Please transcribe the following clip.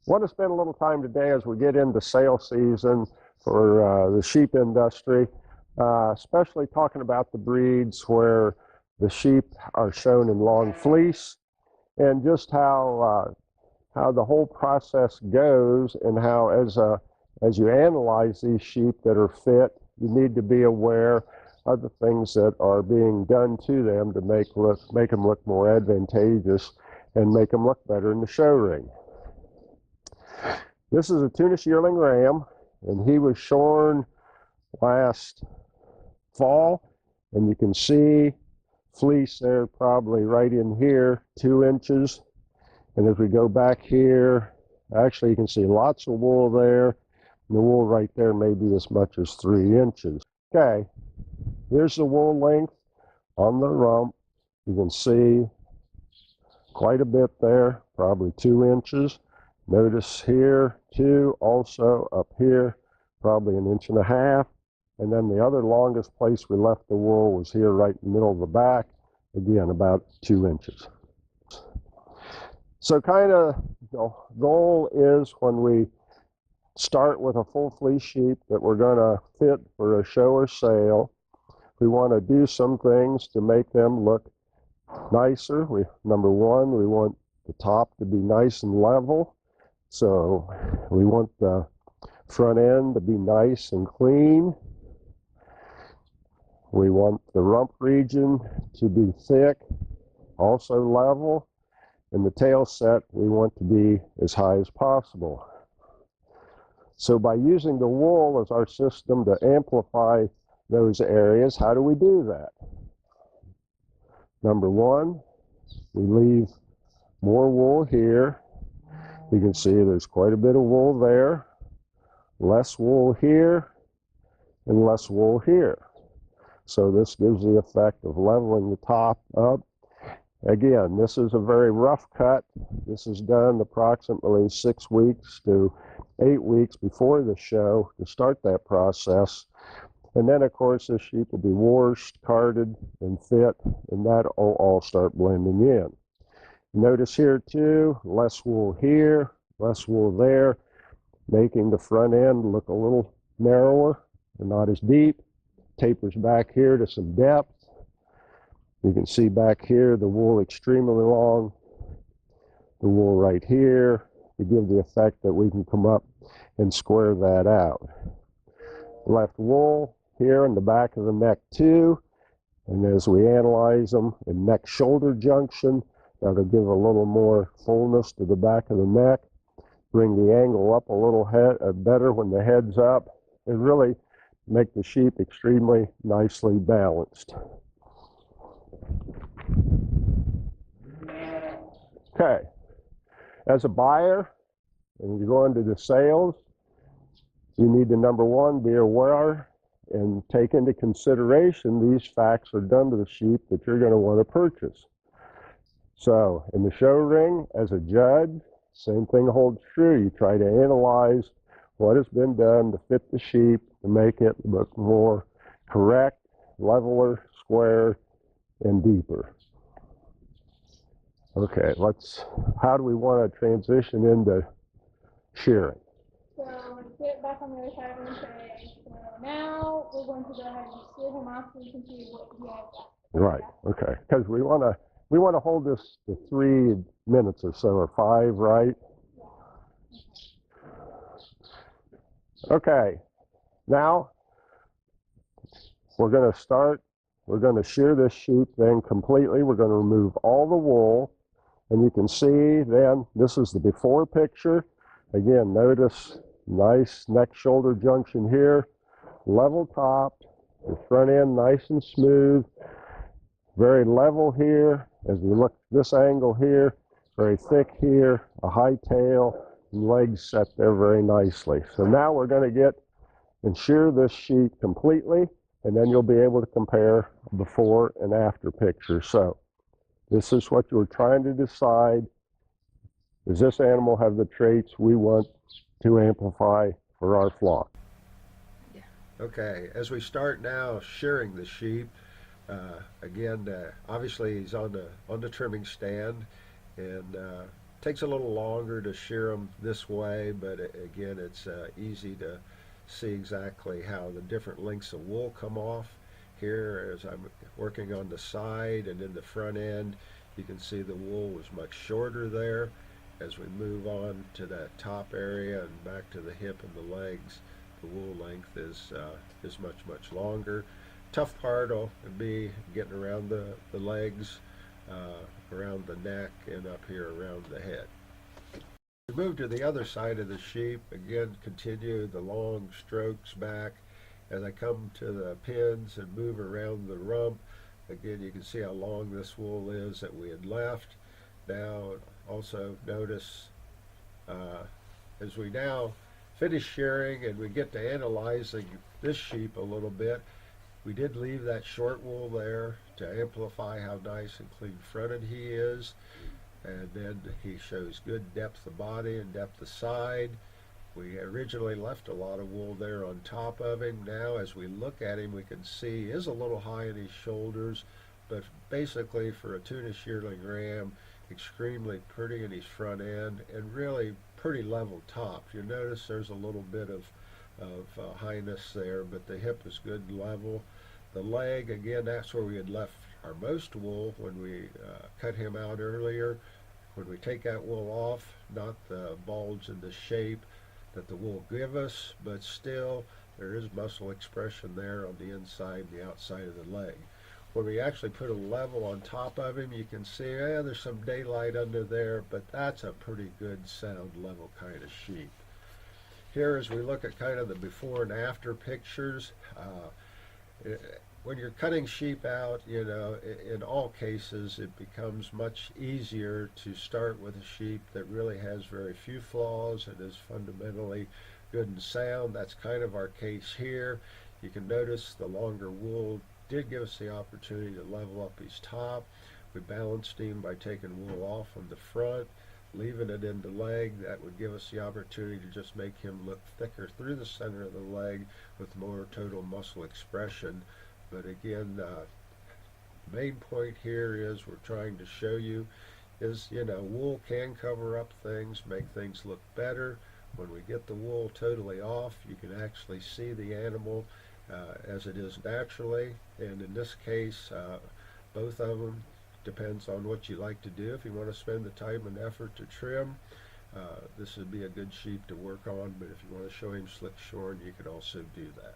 want to spend a little time today as we get into sale season for the sheep industry, especially talking about the breeds where the sheep are shown in long fleece, and just how the whole process goes, and how as you analyze these sheep that are fit, you need to be aware of the things that are being done to them to make them look more advantageous and make them look better in the show ring. This is a Tunis yearling ram, and he was shorn last fall, and you can see fleece there probably right in here, 2 inches. And as we go back here, actually you can see lots of wool there, and the wool right there may be as much as 3 inches. Okay, here's the wool length on the rump. You can see quite a bit there, probably 2 inches. Notice here too, also up here, probably 1.5 inches. And then the other longest place we left the wool was here right in the middle of the back, again about 2 inches. So kind of the goal is when we start with a full fleece sheep that we're going to fit for a show or sale, we want to do some things to make them look nicer. Number one, we want the top to be nice and level. So we want the front end to be nice and clean. We want the rump region to be thick, also level, and the tail set we want to be as high as possible. So by using the wool as our system to amplify those areas, how do we do that? Number one, we leave more wool here. You can see there's quite a bit of wool there, less wool here, and less wool here. So this gives the effect of leveling the top up. Again, this is a very rough cut. This is done approximately 6 weeks to 8 weeks before the show to start that process. And then, of course, this sheep will be washed, carded, and fit, and that will all start blending in. Notice here, too, less wool here, less wool there, making the front end look a little narrower and not as deep. Tapers back here to some depth. You can see back here the wool extremely long, the wool right here, to give the effect that we can come up and square that out. Left wool here in the back of the neck too, and as we analyze them in neck-shoulder junction, that'll give a little more fullness to the back of the neck, bring the angle up a little better when the head's up, and really make the sheep extremely nicely balanced. Okay, as a buyer, and you go into the sales, you need to, number one, be aware and take into consideration these facts are done to the sheep that you're going to want to purchase. So in the show ring, as a judge, same thing holds true. You try to analyze what has been done to fit the sheep to make it look more correct, leveler, square, and deeper. Okay, how do we want to transition into shearing? So when you sit back on the other side, we're going to say, so now we're going to go ahead and shear him off so you can see what he has got. Right, okay, because we want to hold this to 3 minutes or so, or 5, right? Okay, now we're going to shear this sheep then completely. We're going to remove all the wool, and you can see then this is the before picture. Again, notice nice neck shoulder junction here, level top, the front end nice and smooth, very level here. As we look at this angle here, very thick here, a high tail, and legs set there very nicely. So now we're going to get and shear this sheep completely, and then you'll be able to compare before and after pictures. So this is what you're trying to decide. Does this animal have the traits we want to amplify for our flock? Yeah. Okay, as we start now shearing the sheep, again, obviously he's on the trimming stand, and Takes a little longer to shear them this way, but again, it's easy to see exactly how the different lengths of wool come off. Here, as I'm working on the side and in the front end, you can see the wool was much shorter there. As we move on to that top area and back to the hip and the legs, the wool length is much longer. Tough part will be getting around the legs, around the neck, and up here around the head. We move to the other side of the sheep. Again, continue the long strokes back. As I come to the pins and move around the rump, again, you can see how long this wool is that we had left. Now, also notice as we now finish shearing and we get to analyzing this sheep a little bit, we did leave that short wool there to amplify how nice and clean fronted he is. And then he shows good depth of body and depth of side. We originally left a lot of wool there on top of him. Now as we look at him, we can see he is a little high in his shoulders, but basically for a tuna shearling ram, extremely pretty in his front end and really pretty level top. You notice there's a little bit of highness there, but the hip is good and level. The leg, again, that's where we had left our most wool when we cut him out earlier. When we take that wool off, not the bulge and the shape that the wool give us, but still there is muscle expression there on the inside and the outside of the leg. When we actually put a level on top of him, you can see there's some daylight under there, but that's a pretty good sound level kind of sheep. Here as we look at kind of the before and after pictures, when you're cutting sheep out, you know, in all cases it becomes much easier to start with a sheep that really has very few flaws and is fundamentally good and sound. That's kind of our case here. You can notice the longer wool did give us the opportunity to level up his top. We balanced him by taking wool off on the front, leaving it in the leg. That would give us the opportunity to just make him look thicker through the center of the leg with more total muscle expression. But again, the main point here is we're trying to show you is, you know, wool can cover up things, make things look better. When we get the wool totally off, you can actually see the animal as it is naturally. And in this case, both of them, depends on what you like to do. If you want to spend the time and effort to trim, this would be a good sheep to work on. But if you want to show him slick shorn, you can also do that.